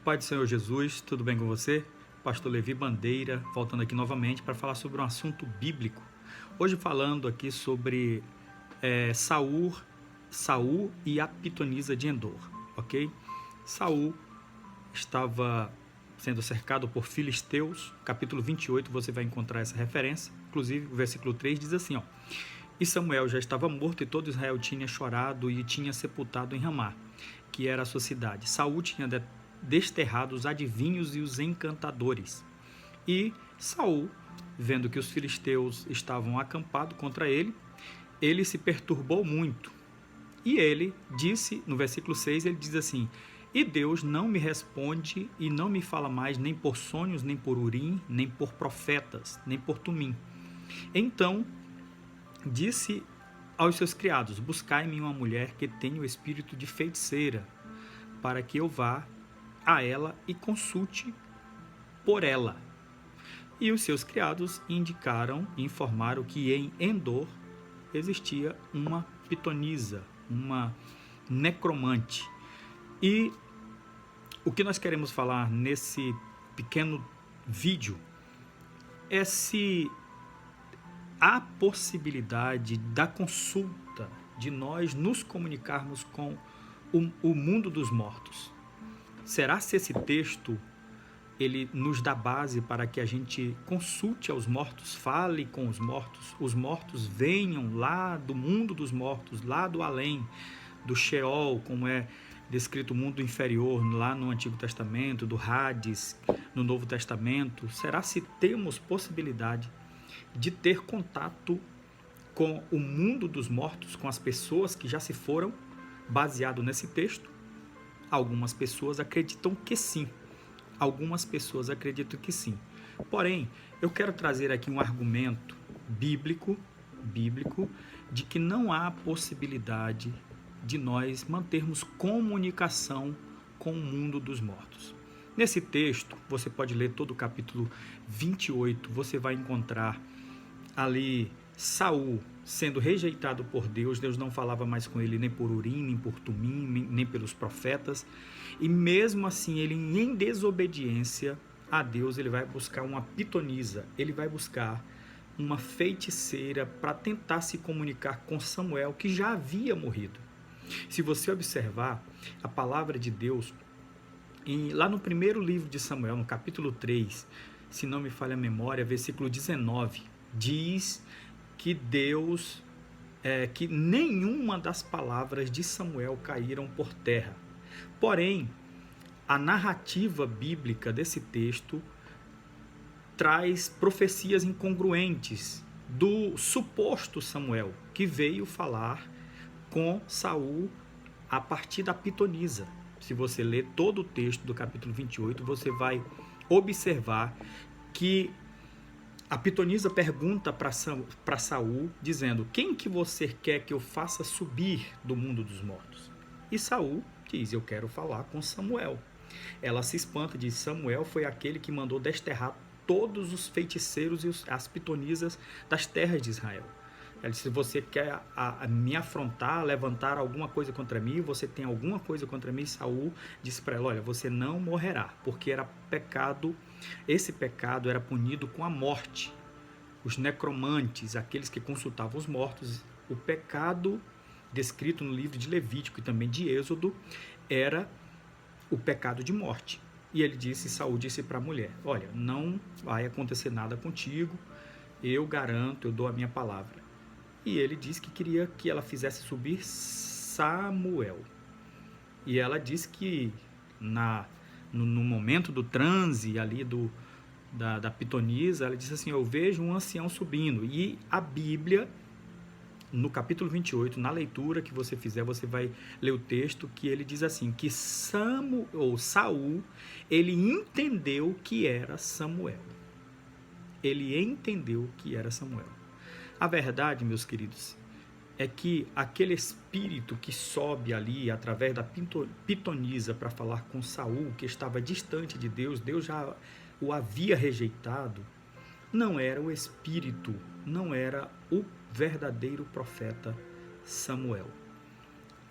Pai do Senhor Jesus, tudo bem com você? Pastor Levi Bandeira, voltando aqui novamente para falar sobre um assunto bíblico. Hoje falando aqui sobre Saul e a pitonisa de Endor, ok? Saul estava sendo cercado por filisteus, capítulo 28 você vai encontrar essa referência, inclusive o versículo 3 diz assim, ó: E Samuel já estava morto e todo Israel tinha chorado e tinha sepultado em Ramá, que era a sua cidade. Saul tinha desterrado os adivinhos e os encantadores. E Saul, vendo que os filisteus estavam acampados contra ele, ele se perturbou muito. E ele disse, no versículo 6, ele diz assim: E Deus não me responde e não me fala mais nem por sonhos, nem por urim, nem por profetas, nem por tumim. Então disse aos seus criados: Buscai-me uma mulher que tenha o espírito de feiticeira, para que eu vá a ela e consulte por ela. E os seus criados indicaram e informaram que em Endor existia uma pitonisa, uma necromante. E o que nós queremos falar nesse pequeno vídeo é se há possibilidade da consulta, de nós nos comunicarmos com o mundo dos mortos. Será se esse texto ele nos dá base para que a gente consulte aos mortos, fale com os mortos venham lá do mundo dos mortos, lá do além, do Sheol, como é descrito o mundo inferior lá no Antigo Testamento, do Hades no Novo Testamento? Será se temos possibilidade de ter contato com o mundo dos mortos, com as pessoas que já se foram, baseado nesse texto? Algumas pessoas acreditam que sim. Algumas pessoas acreditam que sim. Porém, eu quero trazer aqui um argumento bíblico de que não há possibilidade de nós mantermos comunicação com o mundo dos mortos. Nesse texto, você pode ler todo o capítulo 28, você vai encontrar ali Saul sendo rejeitado por Deus. Deus não falava mais com ele nem por urim, nem por tumim, nem pelos profetas, e mesmo assim ele, em desobediência a Deus, ele vai buscar uma pitonisa, ele vai buscar uma feiticeira para tentar se comunicar com Samuel, que já havia morrido. Se você observar a palavra de Deus lá no primeiro livro de Samuel, no capítulo 3, se não me falha a memória, versículo 19, diz que Deus, que nenhuma das palavras de Samuel caíram por terra. Porém, a narrativa bíblica desse texto traz profecias incongruentes do suposto Samuel, que veio falar com Saul a partir da pitonisa. Se você ler todo o texto do capítulo 28, você vai observar que a pitonisa pergunta para Saul, dizendo: Quem que você quer que eu faça subir do mundo dos mortos? E Saul diz: Eu quero falar com Samuel. Ela se espanta, diz: Samuel foi aquele que mandou desterrar todos os feiticeiros e as pitonisas das terras de Israel. Ela disse: Se você quer me afrontar, levantar alguma coisa contra mim, você tem alguma coisa contra mim? Saul disse para ela: Olha, você não morrerá, porque era pecado. Esse pecado era punido com a morte. Os necromantes, aqueles que consultavam os mortos, o pecado descrito no livro de Levítico e também de Êxodo era o pecado de morte. E Saul disse para a mulher: Olha, não vai acontecer nada contigo, eu garanto, eu dou a minha palavra. E ele disse que queria que ela fizesse subir Samuel. E ela disse que no momento do transe ali da pitonisa, ela disse assim: Eu vejo um ancião subindo. E a Bíblia, no capítulo 28, na leitura que você fizer, você vai ler o texto que ele diz assim, que Saul, ele entendeu que era Samuel. Ele entendeu que era Samuel. A verdade, meus queridos, é que aquele espírito que sobe ali através da pitonisa para falar com Saul, que estava distante de Deus, Deus já o havia rejeitado, não era o não era o verdadeiro profeta Samuel.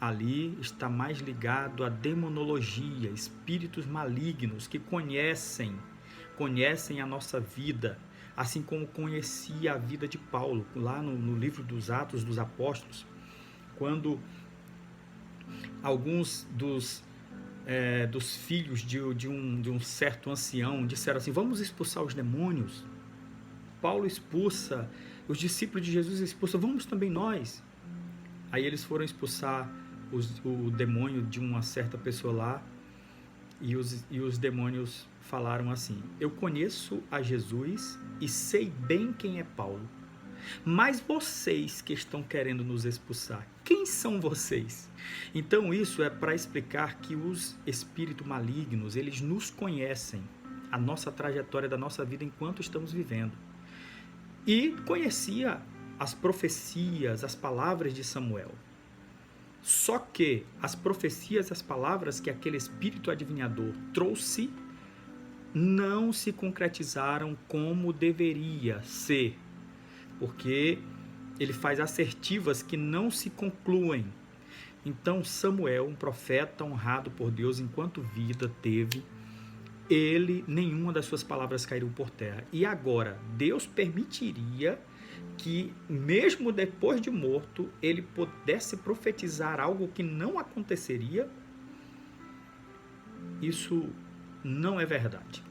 ali está mais ligado à demonologia, espíritos malignos que conhecem a nossa vida, assim como conhecia a vida de Paulo, lá no livro dos Atos dos Apóstolos, quando alguns dos filhos de um certo ancião disseram assim: vamos expulsar os demônios. Paulo expulsa, os discípulos de Jesus expulsam, vamos também nós. Aí eles foram expulsar o demônio de uma certa pessoa lá, e os demônios falaram assim: eu conheço a Jesus e sei bem quem é Paulo, mas vocês que estão querendo nos expulsar, quem são vocês? Então isso é para explicar que os espíritos malignos, eles nos conhecem, a nossa trajetória da nossa vida enquanto estamos vivendo. E conhecia as profecias, as palavras de Samuel. Só que as profecias, as palavras que aquele espírito adivinhador trouxe, não se concretizaram como deveria ser, porque ele faz assertivas que não se concluem. Então Samuel, um profeta honrado por Deus enquanto vida teve, nenhuma das suas palavras caiu por terra. E agora, Deus permitiria que, mesmo depois de morto, ele pudesse profetizar algo que não aconteceria? Isso não é verdade.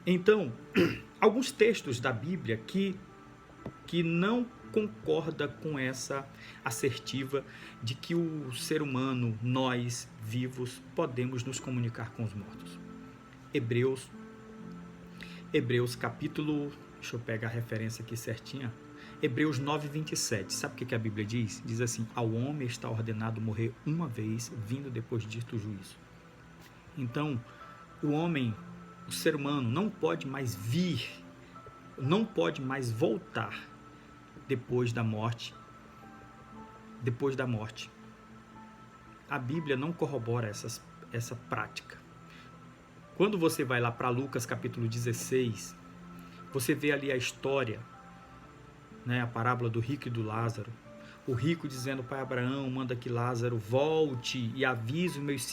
Então, alguns textos da Bíblia que não concorda com essa assertiva de que o ser humano, nós vivos, podemos nos comunicar com os mortos. Hebreus capítulo, deixa eu pegar a referência aqui certinha, Hebreus 9:27, sabe o que a Bíblia diz? Diz assim: ao homem está ordenado morrer uma vez, vindo depois disto o juízo. Então, o homem, o ser humano, não pode mais vir, não pode mais voltar depois da morte. A Bíblia não corrobora essa prática. Quando você vai lá para Lucas capítulo 16, você vê ali a história, a parábola do rico e do Lázaro. O rico dizendo: pai Abraão, manda que Lázaro volte e avise os meus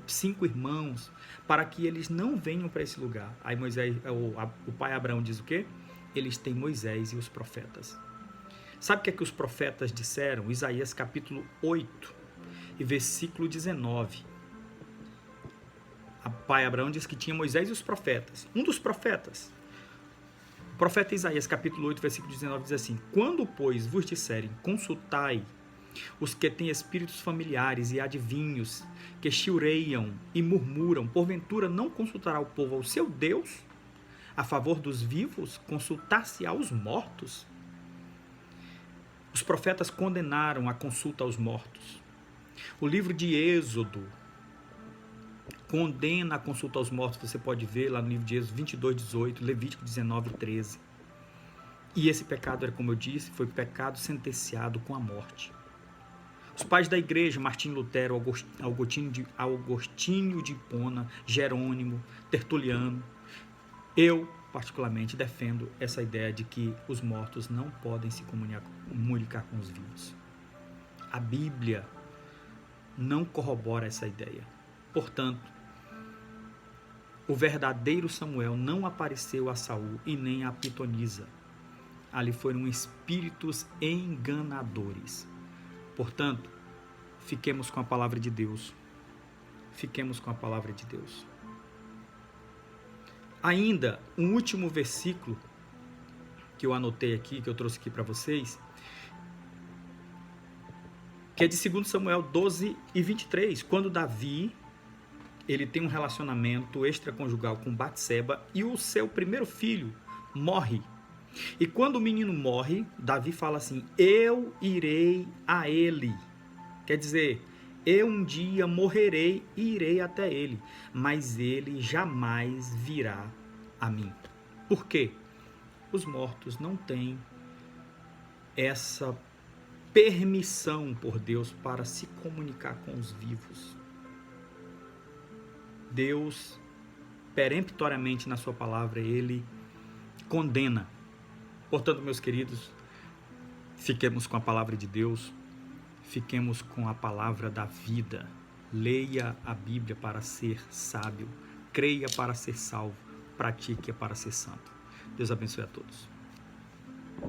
cinco irmãos para que eles não venham para esse lugar. Aí o pai Abraão diz o quê? Eles têm Moisés e os profetas. Sabe o que é que os profetas disseram? Isaías capítulo 8 e versículo 19. O pai Abraão diz que tinha Moisés e os profetas. Um dos profetas, o profeta Isaías capítulo 8, versículo 19 diz assim: quando, pois, vos disserem, consultai os que têm espíritos familiares e adivinhos, que chiureiam e murmuram, porventura não consultará o povo ao seu Deus? A favor dos vivos, consultar-se aos mortos? Os profetas condenaram a consulta aos mortos. O livro de Êxodo condena a consulta aos mortos, você pode ver lá no livro de Êxodo 22:18, Levítico 19:13. E esse pecado era, como eu disse, foi pecado sentenciado com a morte. Os pais da igreja, Martinho Lutero, Agostinho de Hipona, Jerônimo, Tertuliano, eu particularmente defendo essa ideia de que os mortos não podem se comunicar com os vivos. A Bíblia não corrobora essa ideia. Portanto, o verdadeiro Samuel não apareceu a Saul e nem a pitonisa. Ali foram espíritos enganadores. Portanto, fiquemos com a palavra de Deus. Fiquemos com a palavra de Deus. Ainda, um último versículo que eu anotei aqui, que eu trouxe aqui para vocês, que é de 2 Samuel 12:23, quando Davi ele tem um relacionamento extraconjugal com Batseba e o seu primeiro filho morre. E quando o menino morre, Davi fala assim: eu irei a ele. Quer dizer, eu um dia morrerei e irei até ele, mas ele jamais virá a mim. Por quê? Os mortos não têm essa permissão por Deus para se comunicar com os vivos. Deus, peremptoriamente na sua palavra, ele condena. Portanto, meus queridos, fiquemos com a palavra de Deus. Fiquemos com a palavra da vida. Leia a Bíblia para ser sábio. Creia para ser salvo. Pratique para ser santo. Deus abençoe a todos.